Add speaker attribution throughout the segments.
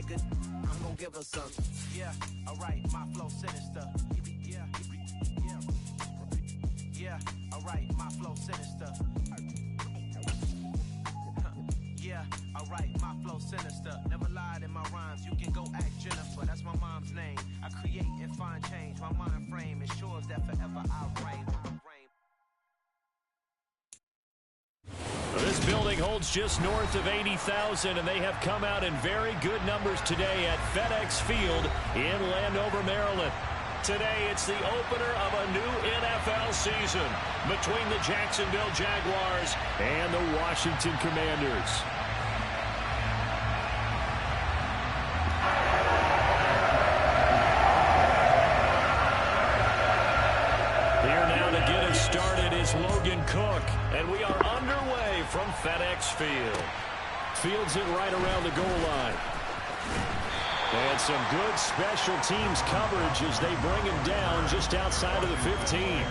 Speaker 1: nigga. I'm gonna give her some. Yeah, alright, my flow sinister. Yeah, yeah, yeah, alright, my flow sinister. Yeah, alright, my flow sinister. Never lied in my rhymes, you can go ask Jennifer. That's my mom's name. I create and find change. My mind frame ensures that forever I'll reign.
Speaker 2: This building holds just north of 80,000, and they have come out in very good numbers today at FedEx Field in Landover, Maryland. Today, it's the opener of a new NFL season between the Jacksonville Jaguars and the Washington Commanders. Here now to get us started is Logan Cook, and we are underway from FedEx Field. Fields it right around the goal line. And some good special teams coverage as they bring him down just outside of the 15.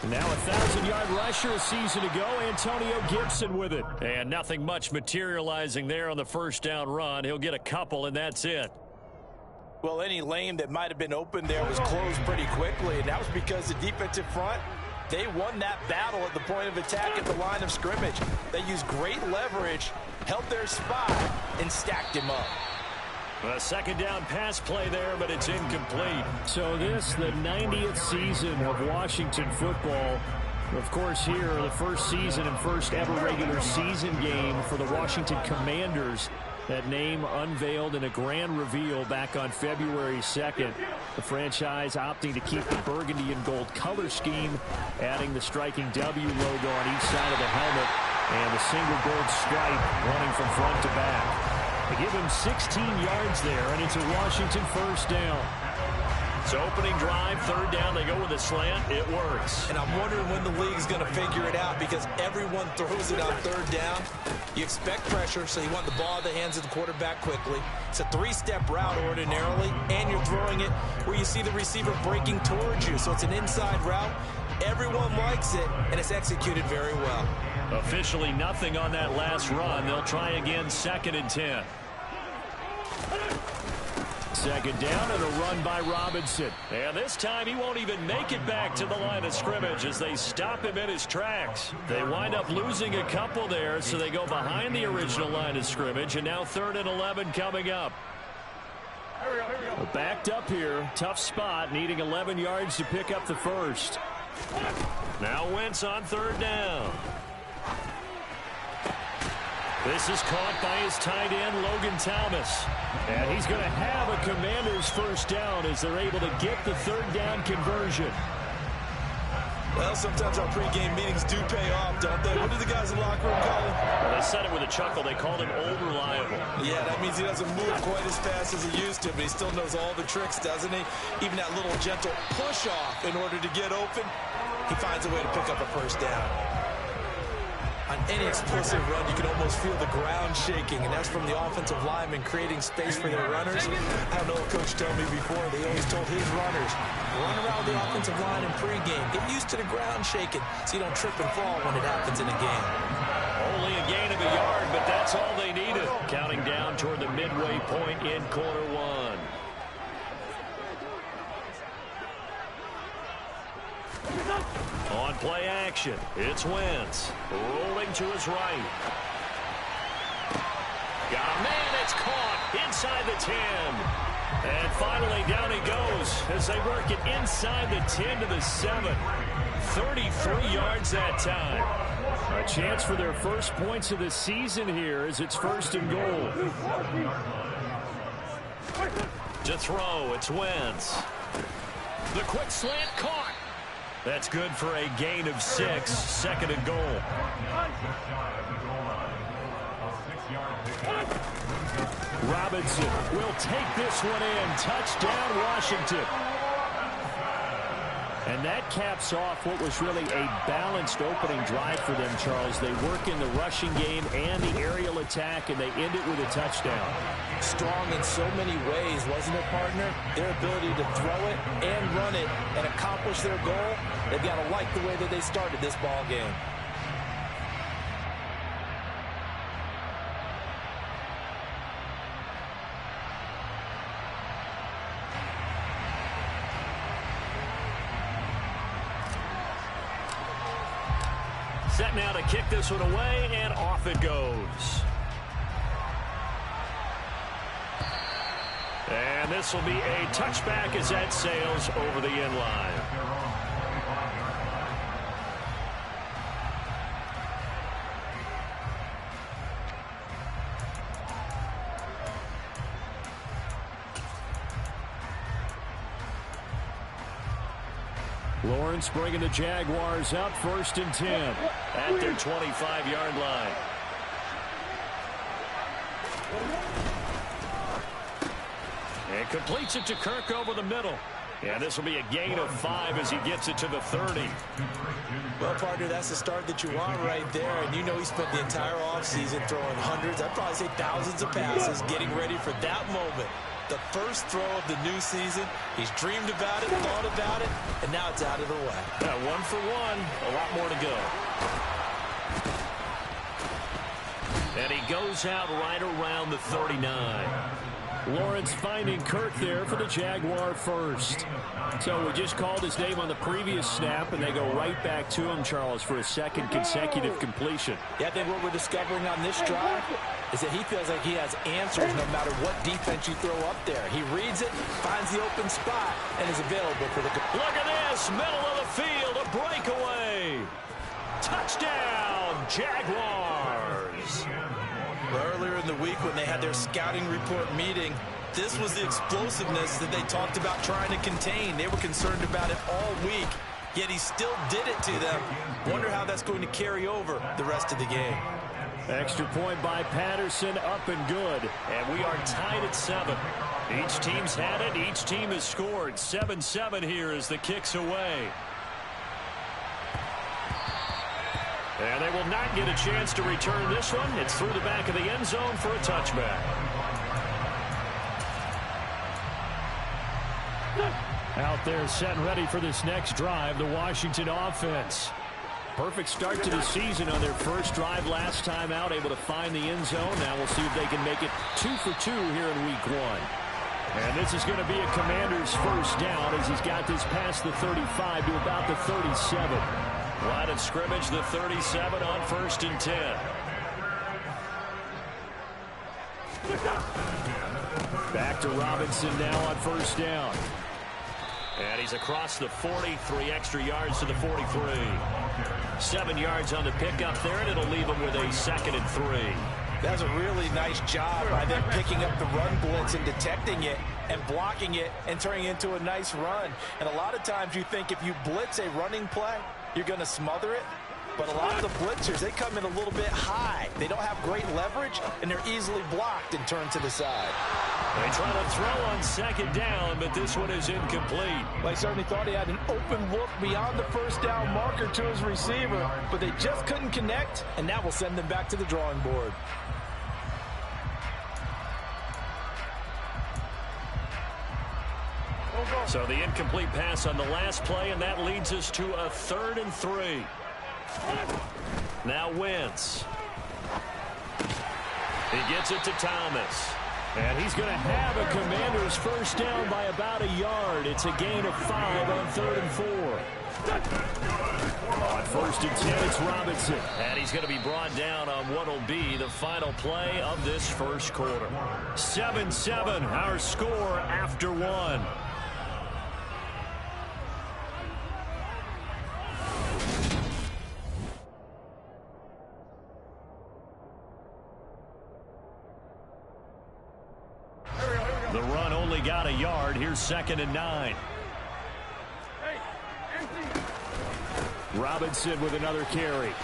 Speaker 2: Now a 1,000-yard rusher a season ago, Antonio Gibson with it. And nothing much materializing there on the first down run. He'll get a couple, and that's it.
Speaker 3: Well, any lane that might have been open there was closed pretty quickly, and that was because the defensive front, they won that battle at the point of attack at the line of scrimmage. They used great leverage, held their spot, and stacked him up.
Speaker 2: A second down pass play there, but it's incomplete. So this, the 90th season of Washington football. Of course, here, the first season and first ever regular season game for the Washington Commanders. That name unveiled in a grand reveal back on February 2nd. The franchise opting to keep the burgundy and gold color scheme, adding the striking W logo on each side of the helmet, and the single gold stripe running from front to back. They give him 16 yards there, and it's a Washington first down. So opening drive, third down, they go with a slant. It works.
Speaker 3: And I'm wondering when the league's going to figure it out, because everyone throws it on third down. You expect pressure, so you want the ball in the hands of the quarterback quickly. It's a three-step route ordinarily, and you're throwing it where you see the receiver breaking towards you. So it's an inside route. Everyone likes it, and it's executed very well.
Speaker 2: Officially nothing on that last run. They'll try again, 2nd and 10. Second down and a run by Robinson. And this time he won't even make it back to the line of scrimmage as they stop him in his tracks. They wind up losing a couple there, so they go behind the original line of scrimmage, and now 3rd and 11 coming up. Backed up here, tough spot, needing 11 yards to pick up the first. Now Wentz on third down. This is caught by his tight end, Logan Thomas. And he's going to have a Commanders first down as they're able to get the third down conversion.
Speaker 3: Well, sometimes our pregame meetings do pay off, don't they? What do the guys in the locker room call him?
Speaker 2: Well, they said it with a chuckle. They called him old reliable.
Speaker 3: Yeah, that means he doesn't move quite as fast as he used to, but he still knows all the tricks, doesn't he? Even that little gentle push-off in order to get open, he finds a way to pick up a first down. On any explosive run, you can almost feel the ground shaking, and that's from the offensive linemen creating space for their runners. I don't know what Coach told me before. They always told his runners, run around the offensive line in pregame. Get used to the ground shaking so you don't trip and fall when it happens in a game.
Speaker 2: Only a gain of a yard, but that's all they needed. Counting down toward the midway point in quarter one. On play action, it's Wentz. Rolling to his right. Got a man, it's caught inside the 10. And finally down he goes as they work it inside the 10 to the 7. 33 yards that time. A chance for their first points of the season here as it's 1st and goal. To throw, it's Wentz. The quick slant caught. That's good for a gain of 6, 2nd and goal. Robinson will take this one in. Touchdown, Washington. And that caps off what was really a balanced opening drive for them, Charles. They work in the rushing game and the aerial attack, and they end it with a touchdown.
Speaker 3: Strong in so many ways, wasn't it, partner? Their ability to throw it and run it and accomplish their goal, they've got to like the way that they started this ball game.
Speaker 2: Set now to kick this one away, and off it goes. And this will be a touchback as that sails over the end line. Lawrence bringing the Jaguars up, 1st and 10 at their 25-yard line. And completes it to Kirk over the middle. And this will be a gain of 5 as he gets it to the 30.
Speaker 3: Well, partner, that's the start that you want right there. And you know he spent the entire offseason throwing hundreds, I'd probably say thousands of passes, getting ready for that moment. The first throw of the new season. He's dreamed about it, thought about it, and now it's out of the way.
Speaker 2: 1 for 1. A lot more to go. And he goes out right around the 39. Lawrence finding Kirk there for the Jaguar first. So we just called his name on the previous snap, and they go right back to him, Charles, for a second consecutive completion.
Speaker 3: Yeah, I think what we're discovering on this drive is that he feels like he has answers no matter what defense you throw up there. He reads it, finds the open spot, and is available for the...
Speaker 2: Look at this, middle of the field, a breakaway. Touchdown, Jaguars.
Speaker 3: Earlier in the week when they had their scouting report meeting, this was the explosiveness that they talked about trying to contain. They were concerned about it all week, yet he still did it to them. Wonder how that's going to carry over the rest of the game.
Speaker 2: Extra point by Patterson, up and good. And we are tied at 7. Each team's had it. Each team has scored. 7-7 here as the kick's away. And they will not get a chance to return this one. It's through the back of the end zone for a touchback. Out there set and ready for this next drive, the Washington offense. Perfect start to the season on their first drive last time out, able to find the end zone. Now we'll see if they can make it 2 for 2 here in week 1. And this is going to be a Commander's first down as he's got this past the 35 to about the 37. Line of scrimmage, the 37 on 1st and 10. Back to Robinson now on 1st down. And he's across the 40, 3 extra yards to the 43. 7 yards on the pickup there, and it'll leave him with a 2nd and 3.
Speaker 3: That's a really nice job by them picking up the run blitz and detecting it and blocking it and turning it into a nice run. And a lot of times you think if you blitz a running play, you're going to smother it. But a lot of the blitzers, they come in a little bit high. They don't have great leverage, and they're easily blocked and turned to the side.
Speaker 2: They try to throw on 2nd down, but this one is incomplete.
Speaker 3: Well, he certainly thought he had an open look beyond the 1st down marker to his receiver, but they just couldn't connect, and that will send them back to the drawing board.
Speaker 2: So the incomplete pass on the last play, and that leads us to a 3rd and 3. Now Wentz. He gets it to Thomas. And he's going to have a Commander's first down by about a yard. It's a gain of 5 on 3rd and 4. On 1st and 10, it's Robinson. And he's going to be brought down on what will be the final play of this first quarter. 7-7, our score after 1. The run only got a yard. Here's 2nd and 9. Robinson with another carry.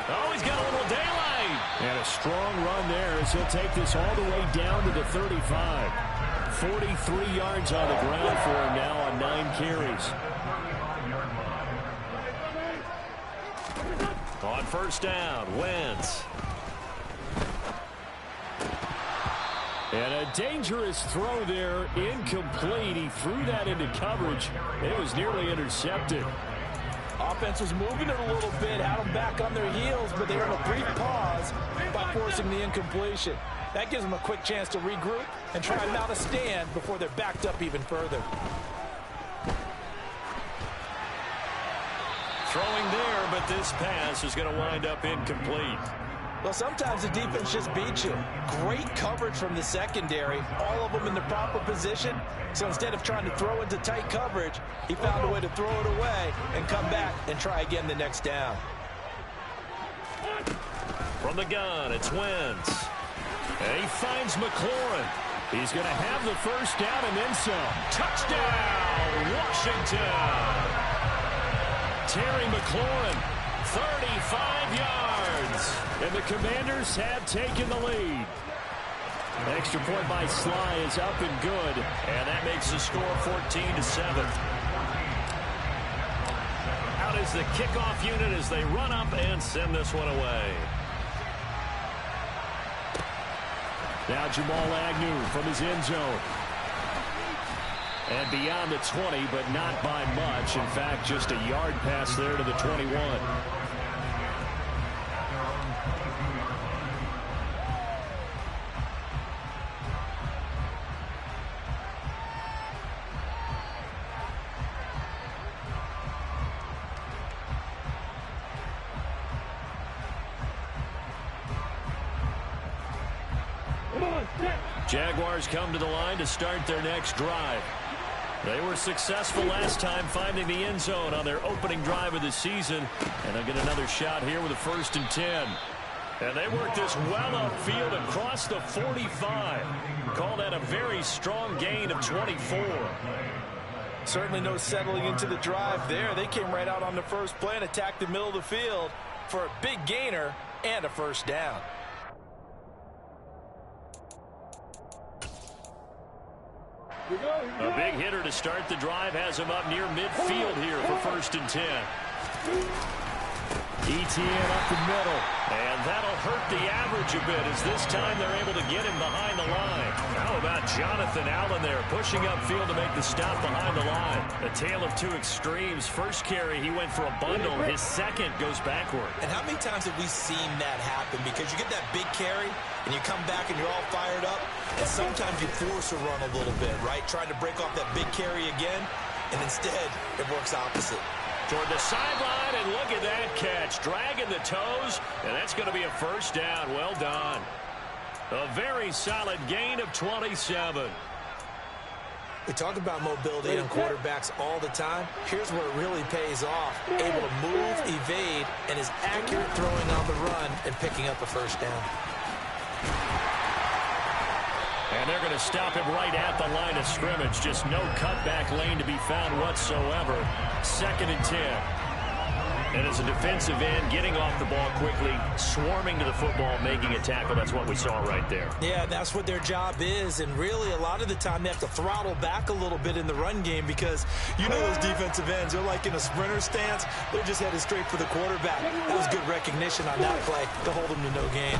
Speaker 2: Oh, he's got a little daylight. And a strong run there as he'll take this all the way down to the 35. 43 yards on the ground for him now on 9 carries. On first down, Wentz. And a dangerous throw there, incomplete. He threw that into coverage. It was nearly intercepted.
Speaker 3: Offense was moving it a little bit, had them back on their heels, but they were in a brief pause by forcing the incompletion. That gives them a quick chance to regroup and try and mount a stand before they're backed up even further.
Speaker 2: Throwing there, but this pass is going to wind up incomplete.
Speaker 3: Well, sometimes the defense just beats you. Great coverage from the secondary, all of them in the proper position. So instead of trying to throw into tight coverage, he found a way to throw it away and come back and try again the next down.
Speaker 2: From the gun, it's Wentz. And he finds McLaurin. He's going to have the first down and then some. Touchdown, Washington. Terry McLaurin, 35 yards. And the Commanders have taken the lead. An extra point by Sly is up and good. And that makes the score 14-7. Out is the kickoff unit as they run up and send this one away. Now Jamal Agnew from his end zone. And beyond the 20, but not by much. In fact, just a yard pass there to the 21. Jaguars come to the line to start their next drive. They were successful last time finding the end zone on their opening drive of the season. And they'll get another shot here with a 1st and 10. And they work this well upfield across the 45. Call that a very strong gain of 24.
Speaker 3: Certainly no settling into the drive there. They came right out on the first play and attacked the middle of the field for a big gainer and a first down.
Speaker 2: A big hitter to start the drive has him up near midfield here for 1st and 10. ETN up the middle. And that'll hurt the average a bit as this time they're able to get him behind the line. How about Jonathan Allen there pushing upfield to make the stop behind the line? A tale of two extremes. First carry, he went for a bundle. His second goes backward.
Speaker 3: And how many times have we seen that happen? Because you get that big carry, and you come back and you're all fired up, and sometimes you force a run a little bit, right? Trying to break off that big carry again, and instead it works opposite.
Speaker 2: Toward the sideline, and look at that catch. Dragging the toes, and that's going to be a first down. Well done. A very solid gain of 27.
Speaker 3: We talk about mobility on quarterbacks all the time. Here's where it really pays off. Able to move, evade, and is accurate throwing on the run and picking up a first down.
Speaker 2: And they're going to stop him right at the line of scrimmage. Just no cutback lane to be found whatsoever. 2nd and 10. And as a defensive end, getting off the ball quickly, swarming to the football, making a tackle. That's what we saw right there.
Speaker 3: Yeah, that's what their job is. And really, a lot of the time, they have to throttle back a little bit in the run game because you know those defensive ends, they're like in a sprinter stance. They're just headed straight for the quarterback. That was good recognition on that play to hold them to no gain.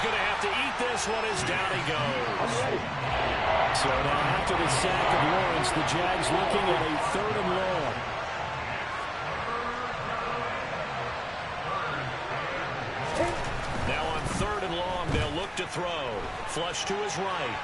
Speaker 2: Going to have to eat this one as down he goes. So now after the sack of Lawrence, the Jags looking at a 3rd and long. Now on 3rd and long, they'll look to throw. Flush to his right.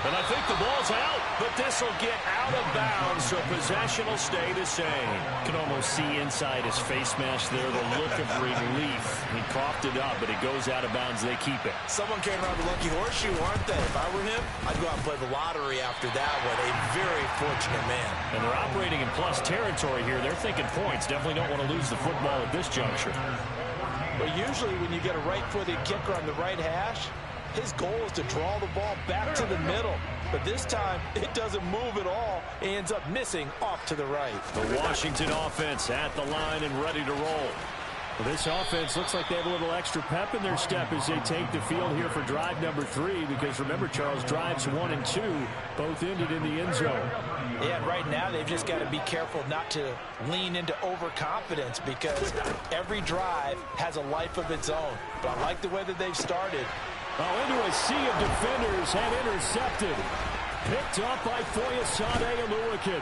Speaker 2: And I think the ball's out, but this will get out of bounds, so possession will stay the same. You can almost see inside his face mask there, the look of relief. He coughed it up, but it goes out of bounds. They keep it.
Speaker 3: Someone came around the lucky horseshoe, aren't they? If I were him, I'd go out and play the lottery after that one. A very fortunate man.
Speaker 2: And they're operating in plus territory here. They're thinking points. Definitely don't want to lose the football at this juncture.
Speaker 3: Well, usually when you get a right-footed kicker on the right hash, his goal is to draw the ball back to the middle. But this time, it doesn't move at all. He ends up missing off to the right.
Speaker 2: The Washington offense at the line and ready to roll. Well, this offense looks like they have a little extra pep in their step as they take the field here for drive number 3, because remember, Charles, drives 1 and 2 both ended in the end zone.
Speaker 3: Yeah, and right now they've just got to be careful not to lean into overconfidence, because every drive has a life of its own. But I like the way that they've started.
Speaker 2: Oh, into a sea of defenders and intercepted. Picked up by Foyesade Aluakin.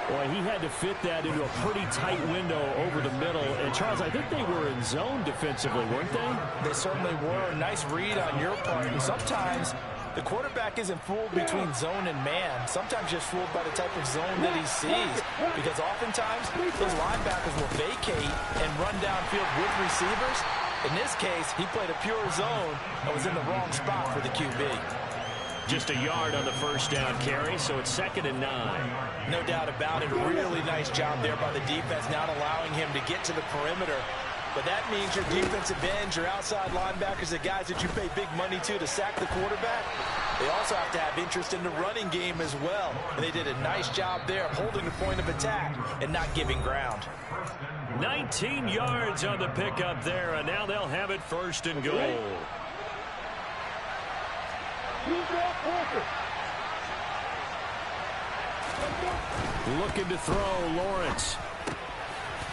Speaker 2: Boy, he had to fit that into a pretty tight window over the middle. And, Charles, I think they were in zone defensively, weren't they?
Speaker 3: They certainly were. Nice read on your part. And sometimes the quarterback isn't fooled between zone and man. Sometimes just fooled by the type of zone that he sees. Because oftentimes, those linebackers will vacate and run downfield with receivers. In this case, he played a pure zone and was in the wrong spot for the QB.
Speaker 2: Just a yard on the first down carry, so it's 2nd and 9.
Speaker 3: No doubt about it. Really nice job there by the defense, not allowing him to get to the perimeter. But that means your defensive ends, your outside linebackers, the guys that you pay big money to sack the quarterback, they also have to have interest in the running game as well. And they did a nice job there of holding the point of attack and not giving ground.
Speaker 2: 19 yards on the pickup there, and now they'll have it 1st and goal. Looking to throw, Lawrence.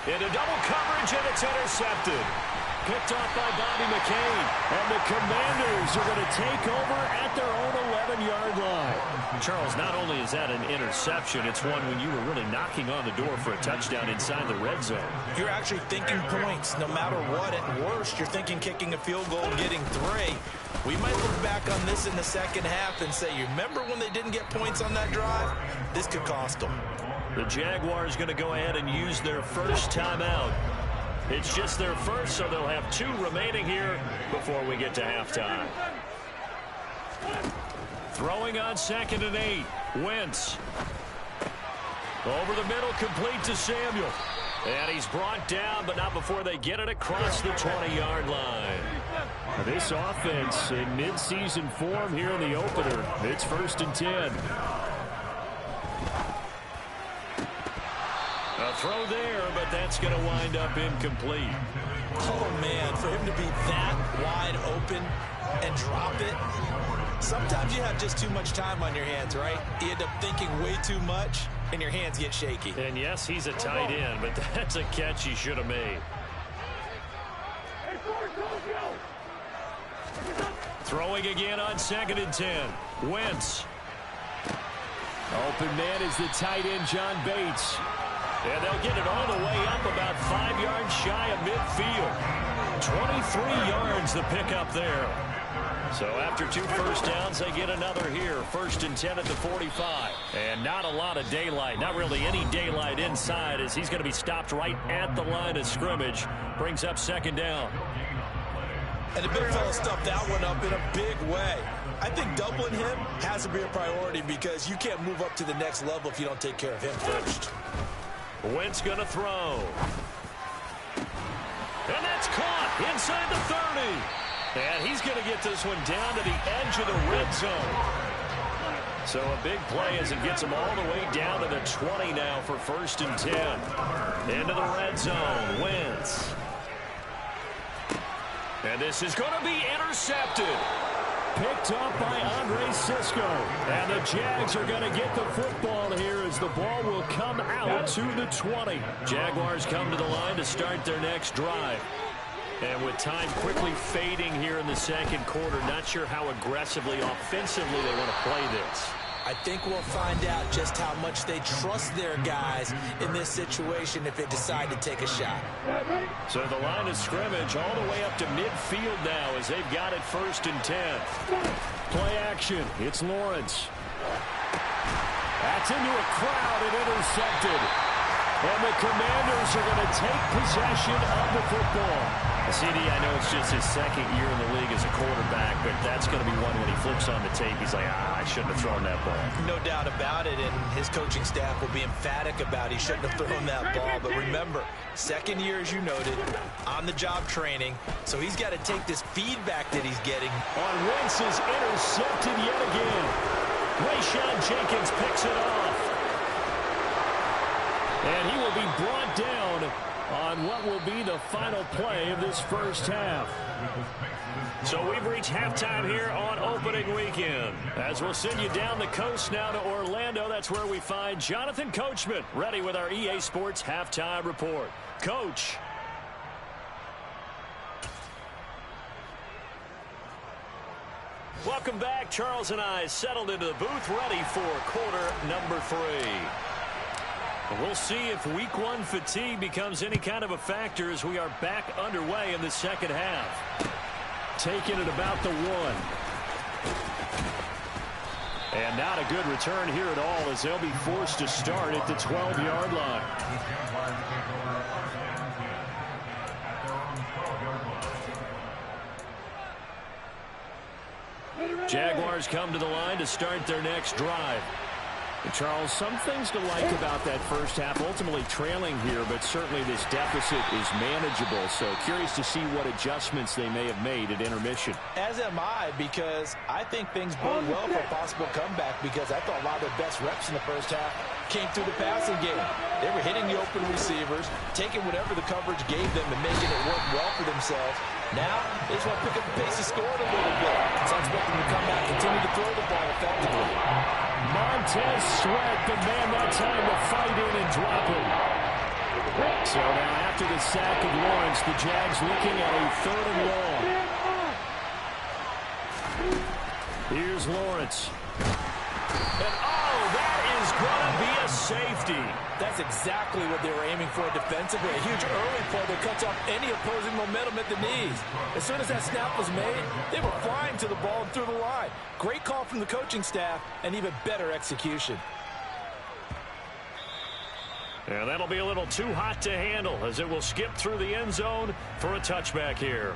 Speaker 2: Into double coverage, and it's intercepted. Picked off by Bobby McCain. And the Commanders are going to take over at their own 11-yard line. Charles, not only is that an interception, it's one when you were really knocking on the door for a touchdown inside the red zone.
Speaker 3: You're actually thinking points no matter what. At worst, you're thinking kicking a field goal and getting 3. We might look back on this in the second half and say, you remember when they didn't get points on that drive? This could cost them.
Speaker 2: The Jaguars going to go ahead and use their first timeout. It's just their first, so they'll have 2 remaining here before we get to halftime. Throwing on 2nd and 8. Wentz. Over the middle, complete to Samuel. And he's brought down, but not before they get it across the 20-yard line. This offense in mid-season form here in the opener. It's 1st and 10. A throw there, but that's going to wind up incomplete.
Speaker 3: Oh, man, for him to be that wide open and drop it. Sometimes you have just too much time on your hands, right? You end up thinking way too much, and your hands get shaky.
Speaker 2: And, yes, he's a tight end, but that's a catch he should have made. Throwing again on 2nd and 10. Wentz. Open man is the tight end, John Bates. And they'll get it all the way up about 5 yards shy of midfield. 23 yards the pickup there. So after 2 first downs, they get another here. 1st and 10 at the 45. And not a lot of daylight. Not really any daylight inside, as he's going to be stopped right at the line of scrimmage. Brings up 2nd down.
Speaker 3: And the big fella stuffed that one up in a big way. I think doubling him has to be a priority, because you can't move up to the next level if you don't take care of him first.
Speaker 2: Wentz going to throw. And that's caught inside the 30. And he's going to get this one down to the edge of the red zone. So a big play as it gets him all the way down to the 20 now for 1st and 10. Into the red zone. Wentz. And this is going to be intercepted. Picked up by Andre Sisco. And the Jags are going to get the football here as the ball will come out to the 20. Jaguars come to the line to start their next drive. And with time quickly fading here in the 2nd quarter, not sure how aggressively, offensively they want to play this.
Speaker 3: I think we'll find out just how much they trust their guys in this situation if they decide to take a shot.
Speaker 2: So the line of scrimmage all the way up to midfield now as they've got it 1st and 10. Play action. It's Lawrence. That's into a crowd and intercepted. And the Commanders are going to take possession of the football. CD, I know it's just his 2nd year in the league as a quarterback, but that's going to be one when he flips on the tape. He's like, I shouldn't have thrown that ball.
Speaker 3: No doubt about it, and his coaching staff will be emphatic about he shouldn't have thrown that ball. But remember, 2nd year, as you noted, on-the-job training, so he's got to take this feedback that he's getting.
Speaker 2: On Wentz is intercepted yet again. Rayshawn Jenkins picks it off. And he will be brought down on what will be the final play of this first half. So we've reached halftime here on opening weekend. As we'll send you down the coast now to Orlando, that's where we find Jonathan Coachman ready with our EA Sports halftime report. Coach. Welcome back. Charles and I settled into the booth ready for quarter number 3. We'll see if week 1 fatigue becomes any kind of a factor as we are back underway in the second half. Taking it about the 1. And not a good return here at all as they'll be forced to start at the 12-yard line. Jaguars come to the line to start their next drive. And Charles, some things to like about that first half. Ultimately trailing here, but certainly this deficit is manageable. So curious to see what adjustments they may have made at intermission.
Speaker 3: As am I, because I think things bode well for a possible comeback, because I thought a lot of their best reps in the first half came through the passing game. They were hitting the open receivers, taking whatever the coverage gave them and making it work well for themselves. Now, they just want to pick up the pace and score it a little bit. So I expect them to come back, continue to throw the ball effectively.
Speaker 2: Montez Sweat, the man that time to fight in and drop him. So now after the sack of Lawrence, the Jags looking at a 3rd and long. Here's Lawrence. And oh, that is going to be a safety.
Speaker 3: That's exactly what they were aiming for defensively. A huge early play that cuts off any opposing momentum at the knees. As soon as that snap was made, they were flying to the ball and through the line. Great call from the coaching staff and even better execution.
Speaker 2: And that'll be a little too hot to handle as it will skip through the end zone for a touchback here.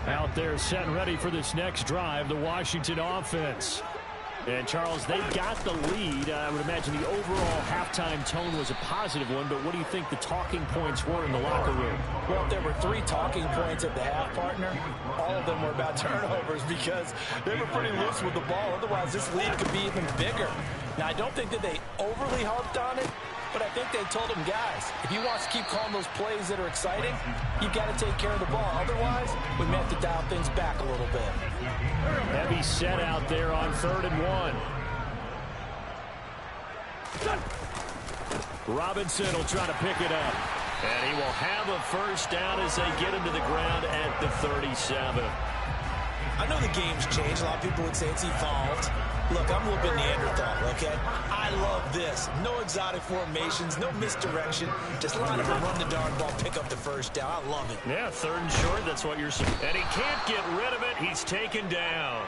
Speaker 2: Out there set and ready for this next drive, the Washington offense. And, Charles, they got the lead. I would imagine the overall halftime tone was a positive one, but what do you think the talking points were in the locker room?
Speaker 3: Well, if there were 3 talking points at the half, partner, all of them were about turnovers because they were pretty loose with the ball. Otherwise, this lead could be even bigger. Now, I don't think that they overly harped on it, but I think they told them, guys, if you want to keep calling those plays that are exciting, you've got to take care of the ball. Otherwise, we may have to dial things back a little bit.
Speaker 2: Heavy set out there on 3rd and 1. Robinson will try to pick it up. And he will have a first down as they get into the ground at the 37.
Speaker 3: I know the game's changed. A lot of people would say it's evolved. Look, I'm a little bit Neanderthal, okay? I love this. No exotic formations, no misdirection. Just line up and run the darn ball, pick up the first down. I love it.
Speaker 2: Yeah, 3rd and short, that's what you're saying. And he can't get rid of it. He's taken down.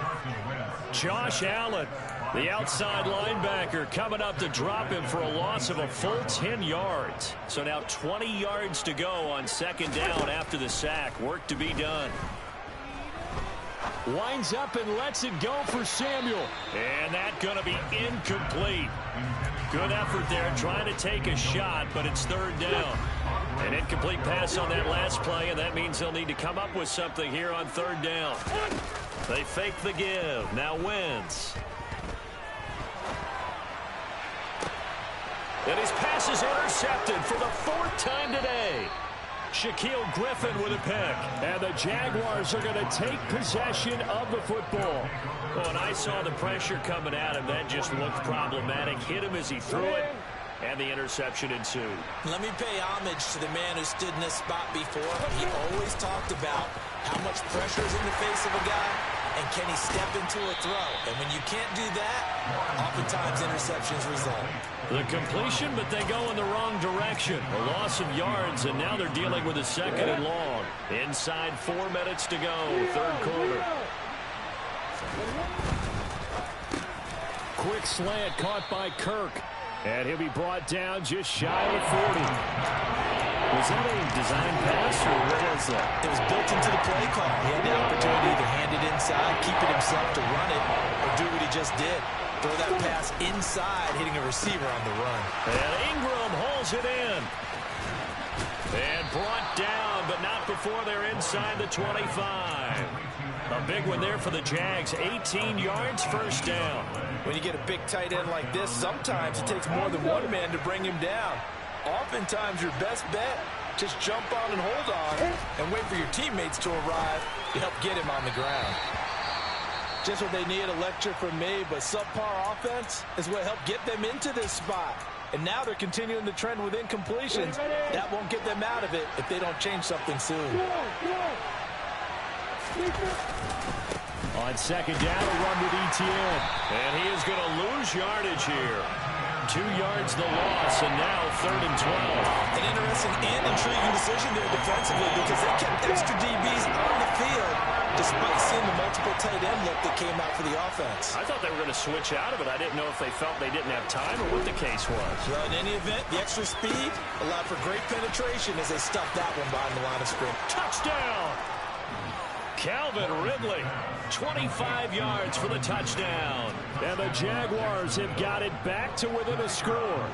Speaker 2: Josh Allen, the outside linebacker, coming up to drop him for a loss of a full 10 yards. So now 20 yards to go on 2nd down after the sack. Work to be done. Winds up and lets it go for Samuel. And that's going to be incomplete. Good effort there trying to take a shot, but it's 3rd down. An incomplete pass on that last play, and that means they'll need to come up with something here on 3rd down. They fake the give. Now Wentz. And his pass is intercepted for the 4th time today. Shaquille Griffin with a pick. And the Jaguars are going to take possession of the football. Oh, and I saw the pressure coming at him. That just looked problematic. Hit him as he threw it, and the interception ensued.
Speaker 3: Let me pay homage to the man who stood in this spot before. He always talked about how much pressure is in the face of a guy, and can he step into a throw. And when you can't do that, oftentimes interceptions result.
Speaker 2: The completion, but they go in the wrong direction. A loss of yards, and now they're dealing with a 2nd and long. Inside 4 minutes to go, 3rd quarter. Quick slant caught by Kirk. And he'll be brought down just shy of 40. Was that a design pass, or what was that?
Speaker 3: It was built into the play call. He had the opportunity to hand it inside, keep it himself to run it, or do what he just did. Throw that pass inside, hitting a receiver on the run.
Speaker 2: And Ingram holds it in. And brought down, but not before they're inside the 25. A big one there for the Jags. 18 yards, 1st down.
Speaker 3: When you get a big tight end like this, sometimes it takes more than one man to bring him down. Oftentimes, your best bet, Just jump on and hold on and wait for your teammates to arrive to help get him on the ground. Just what they need, a lecture from me, but subpar offense is what helped get them into this spot. And now they're continuing the trend with incompletions. That won't get them out of it if they don't change something soon.
Speaker 2: On second down, a run with Etienne. And he is going to lose yardage here. 2 yards the loss, and now 3rd and 12.
Speaker 3: An interesting and intriguing decision there defensively because they kept extra DBs on the field despite seeing the multiple tight end look that came out for the offense.
Speaker 2: I thought they were going to switch out of it. I didn't know if they felt they didn't have time or what the case was.
Speaker 3: Well, in any event, the extra speed allowed for great penetration as they stuffed that one behind the line of scrimmage.
Speaker 2: Touchdown! Calvin Ridley, 25 yards for the touchdown. And the Jaguars have got it back to within a score.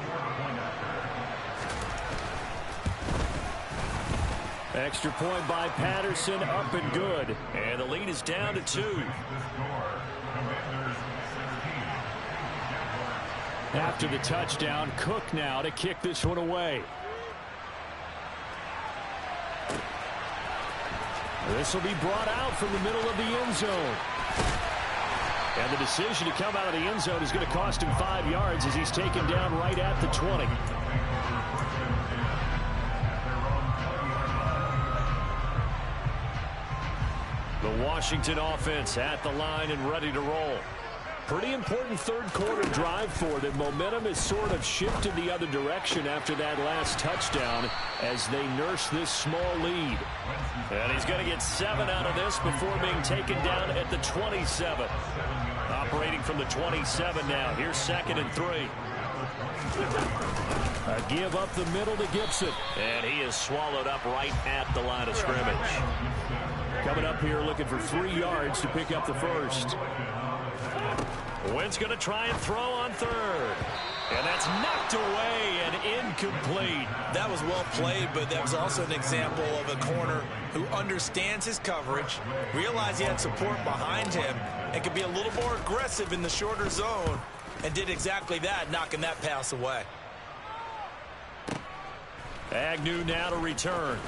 Speaker 2: Extra point by Patterson, up and good. And the lead is down to 2. After the touchdown, Cook now to kick this one away. This will be brought out from the middle of the end zone. And the decision to come out of the end zone is going to cost him 5 yards as he's taken down right at the 20. The Washington offense at the line and ready to roll. Pretty important third quarter drive for them. Momentum has sort of shifted the other direction after that last touchdown as they nurse this small lead. And he's going to get 7 out of this before being taken down at the 27. Operating from the 27 now. Here's 2nd and 3. A give up the middle to Gibson. And he is swallowed up right at the line of scrimmage. Coming up here looking for 3 yards to pick up the first. Wentz going to try and throw on 3rd. And that's knocked away and incomplete.
Speaker 3: That was well played, but that was also an example of a corner who understands his coverage, realized he had support behind him, and could be a little more aggressive in the shorter zone, and did exactly that, knocking that pass away.
Speaker 2: Agnew now to return.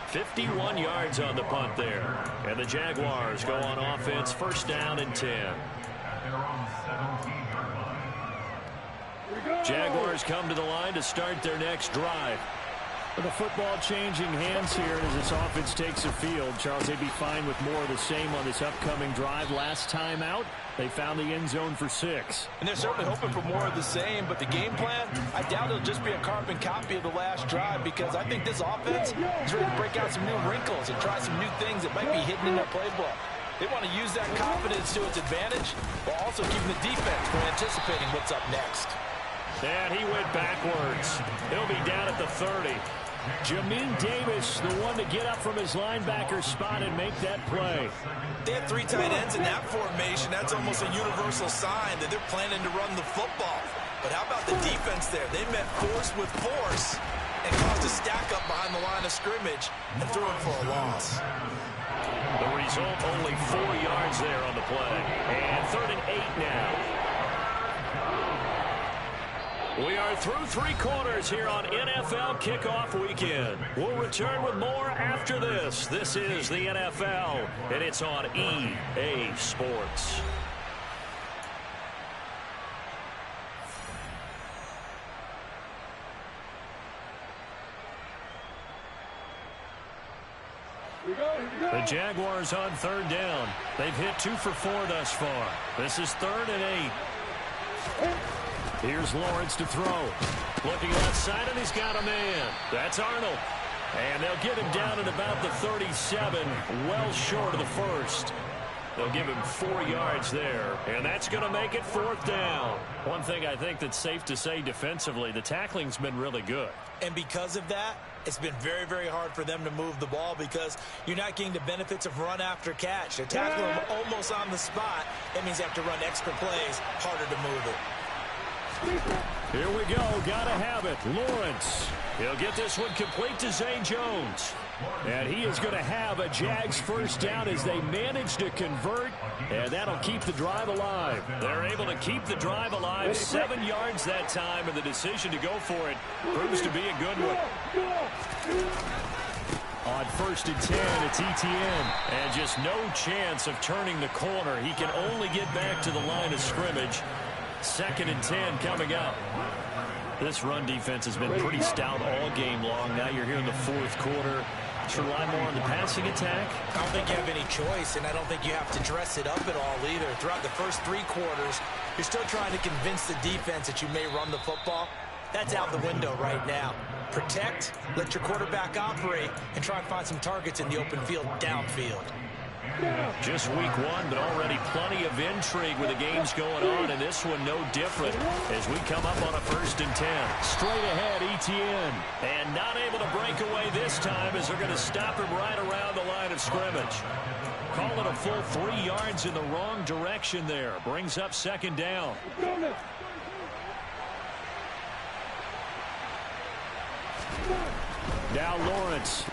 Speaker 2: 51 yards on the punt there. And the Jaguars go on offense, 1st down and 10. Jaguars come to the line to start their next drive. With the football changing hands here as this offense takes the field, Charles, they'd be fine with more of the same on this upcoming drive. Last time out, they found the end zone for 6.
Speaker 3: And they're certainly hoping for more of the same, but the game plan, I doubt it'll just be a carbon copy of the last drive because I think this offense is ready to break out some new wrinkles and try some new things that might be hidden in their playbook. They want to use that confidence to its advantage while also keeping the defense from anticipating what's up next.
Speaker 2: And he went backwards. He'll be down at the 30. Jamin Davis, the one to get up from his linebacker spot and make that play.
Speaker 3: They have 3 tight ends in that formation. That's almost a universal sign that they're planning to run the football. But how about the defense there? They met force with force and caused a stack up behind the line of scrimmage and threw him for a loss.
Speaker 2: The result, only 4 yards there on the play. And 3rd and 8 now. We are through 3 quarters here on NFL Kickoff Weekend. We'll return with more after this. This is the NFL, and it's on EA Sports. The Jaguars on 3rd down. They've hit 2 for 4 thus far. This is 3rd and 8. Here's Lawrence to throw. Looking left side, and he's got a man. That's Arnold. And they'll get him down at about the 37, well short of the first. They'll give him 4 yards there, and that's going to make it 4th down. One thing I think that's safe to say defensively, the tackling's been really good.
Speaker 3: And because of that, it's been very, very hard for them to move the ball because you're not getting the benefits of run after catch. They're tackling them almost on the spot. That means they have to run extra plays, harder to move it.
Speaker 2: Here we go. Gotta have it. Lawrence. He'll get this one complete to Zay Jones. And he is going to have a Jags first down as they manage to convert. And that'll keep the drive alive. They're able to keep the drive alive. 7 yards that time. And the decision to go for it proves to be a good one. On 1st and 10, it's ETN. And just no chance of turning the corner. He can only get back to the line of scrimmage. 2nd and 10 coming up. This run defense has been pretty stout all game long. Now you're here in the 4th quarter. Should rely more on the passing attack?
Speaker 3: I don't think you have any choice, and I don't think you have to dress it up at all either. Throughout the first 3 quarters, you're still trying to convince the defense that you may run the football. That's out the window right now. Protect, let your quarterback operate, and try and find some targets in the open field downfield.
Speaker 2: Just week 1, but already plenty of intrigue with the games going on, and this one no different as we come up on a 1st and 10. Straight ahead, ETN. And not able to break away this time as they're going to stop him right around the line of scrimmage. Call it a full 3 yards in the wrong direction there. Brings up 2nd down. Now Lawrence.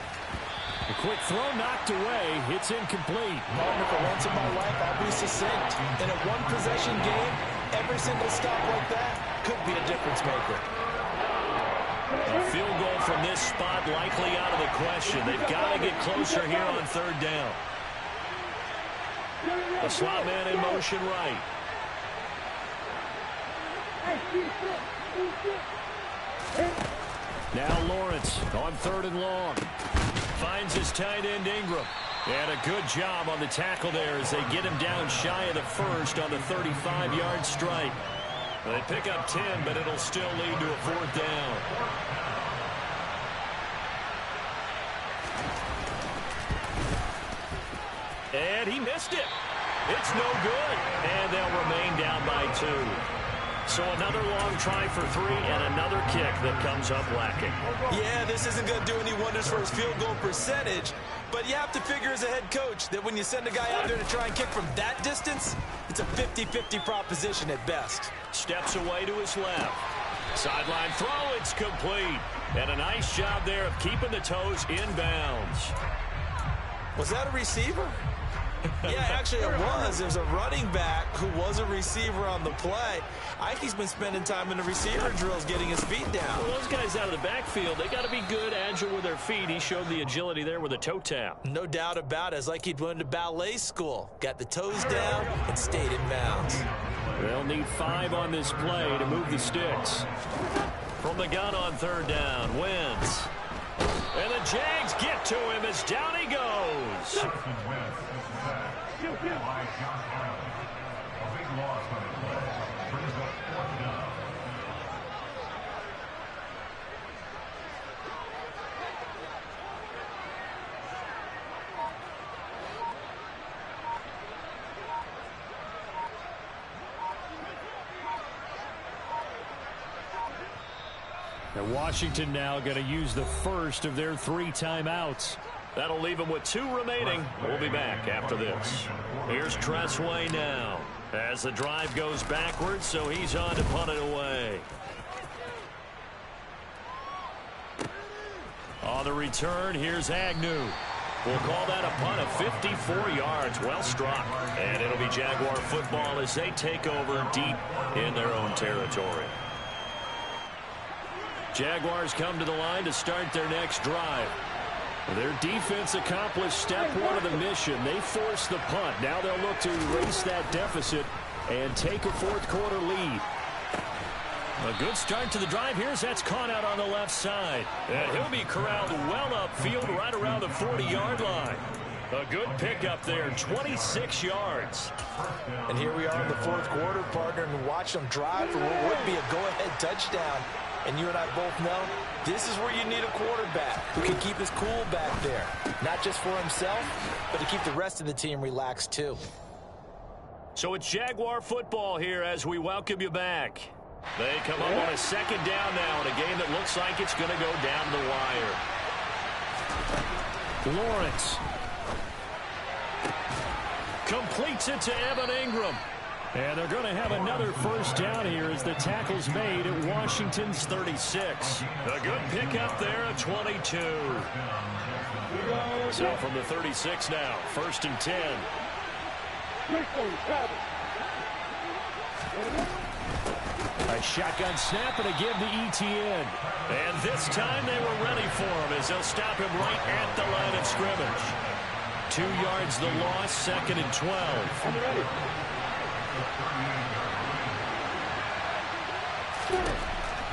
Speaker 2: A quick throw knocked away. It's incomplete.
Speaker 3: Martin, for once in my life, I'll be succinct. In a one-possession game, every single stop like that could be a difference maker.
Speaker 2: A field goal from this spot likely out of the question. They've got to get closer here on 3rd down. The slot man in motion right. Now Lawrence on 3rd and long. Finds his tight end Ingram. And a good job on the tackle there as they get him down shy of the 1st on the 35-yard strike. They pick up 10, but it'll still lead to a 4th down. And he missed it. It's no good. And they'll remain down by 2. So another long try for 3 and another kick that comes up lacking.
Speaker 3: Yeah, this isn't going to do any wonders for his field goal percentage, but you have to figure as a head coach that when you send a guy out there to try and kick from that distance, it's a 50-50 proposition at best.
Speaker 2: Steps away to his left. Sideline throw, it's complete. And a nice job there of keeping the toes inbounds.
Speaker 3: Was that a receiver? Yeah, actually it was. There's a running back who was a receiver on the play. I think he's been spending time in the receiver drills getting his feet down.
Speaker 2: Well, those guys out of the backfield, they got to be good, agile with their feet. He showed the agility there with a toe tap.
Speaker 3: No doubt about it. It's like he'd went to ballet school. Got the toes down and stayed in bounds.
Speaker 2: They'll need 5 on this play to move the sticks. From the gun on 3rd down, Wentz. And the Jags get to him as down he goes. And Washington now going to use the first of their 3 timeouts. That'll leave them with 2 remaining. We'll be back after this. Here's Tressway now as the drive goes backwards, so he's on to punt it away. On the return, here's Agnew. We'll call that a punt of 54 yards. Well struck. And it'll be Jaguar football as they take over deep in their own territory. Jaguars come to the line to start their next drive. Their defense accomplished step 1 of the mission. They forced the punt. Now they'll look to erase that deficit and take a 4th quarter lead. A good start to the drive. Here's that's caught out on the left side. And he'll be corralled well upfield right around the 40-yard line. A good pickup there, 26 yards.
Speaker 3: And here we are in the 4th quarter, partner, and watch them drive for what would be a go-ahead touchdown. And you and I both know this is where you need a quarterback who can keep his cool back there. Not just for himself, but to keep the rest of the team relaxed too.
Speaker 2: So it's Jaguar football here as we welcome you back. They come up on a 2nd down now in a game that looks like it's going to go down the wire. Lawrence completes it to Evan Ingram. And they're going to have another first down here as the tackle's made at Washington's 36. A good pickup there at 22. So from the 36 now, 1st and 10. A shotgun snap and a give to ETN. And this time they were ready for him as they'll stop him right at the line of scrimmage. 2 yards the loss, 2nd and 12.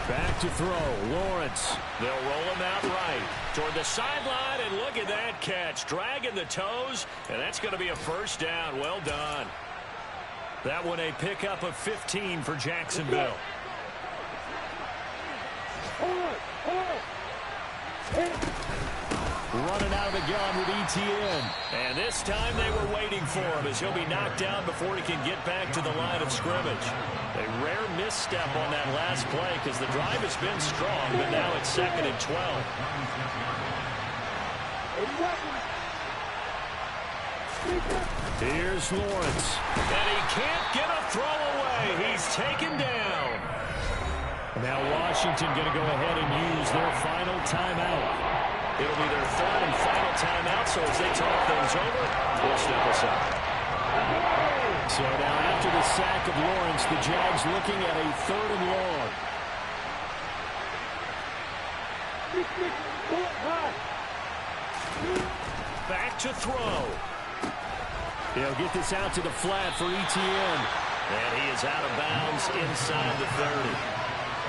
Speaker 2: Back to throw, Lawrence. They'll roll him out right toward the sideline, and look at that catch. Dragging the toes, and that's going to be a first down. Well done. That one a pickup of 15 for Jacksonville. Running out of the gun with ETN. And this time they were waiting for him as he'll be knocked down before he can get back to the line of scrimmage. A rare misstep on that last play because the drive has been strong, but now it's 2nd and 12. Here's Lawrence. And he can't get a throw away. He's taken down. Now Washington going to go ahead and use their final timeout. It'll be their 3rd and final timeout, so as they talk things over, we'll step aside. So now after the sack of Lawrence, the Jags looking at a 3rd and long. Back to throw. He'll get this out to the flat for ETN. And he is out of bounds inside the 30.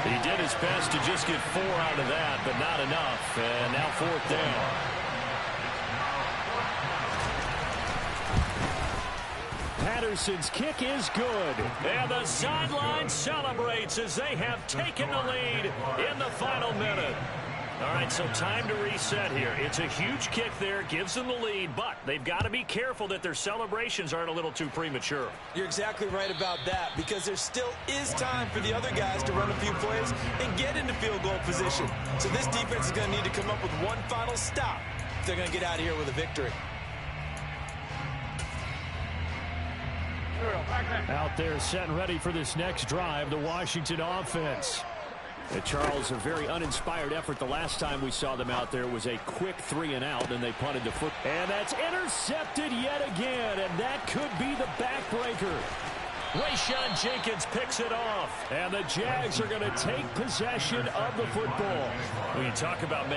Speaker 2: He did his best to just get 4 out of that, but not enough. And now 4th down. Patterson's kick is good. And the sideline celebrates as they have taken the lead in the final minute. All right, so time to reset here. It's a huge kick there, gives them the lead, but they've got to be careful that their celebrations aren't a little too premature.
Speaker 3: You're exactly right about that, because there still is time for the other guys to run a few plays and get into field goal position. So this defense is going to need to come up with one final stop if they're going to get out of here with a victory.
Speaker 2: Out there set and ready for this next drive, the Washington offense. Charles, a very uninspired effort the last time we saw them out there was a quick 3 and out, and they punted the foot. And that's intercepted yet again, and that could be the backbreaker. Rayshon Jenkins picks it off, and the Jags are going to take possession of the football. When you talk about making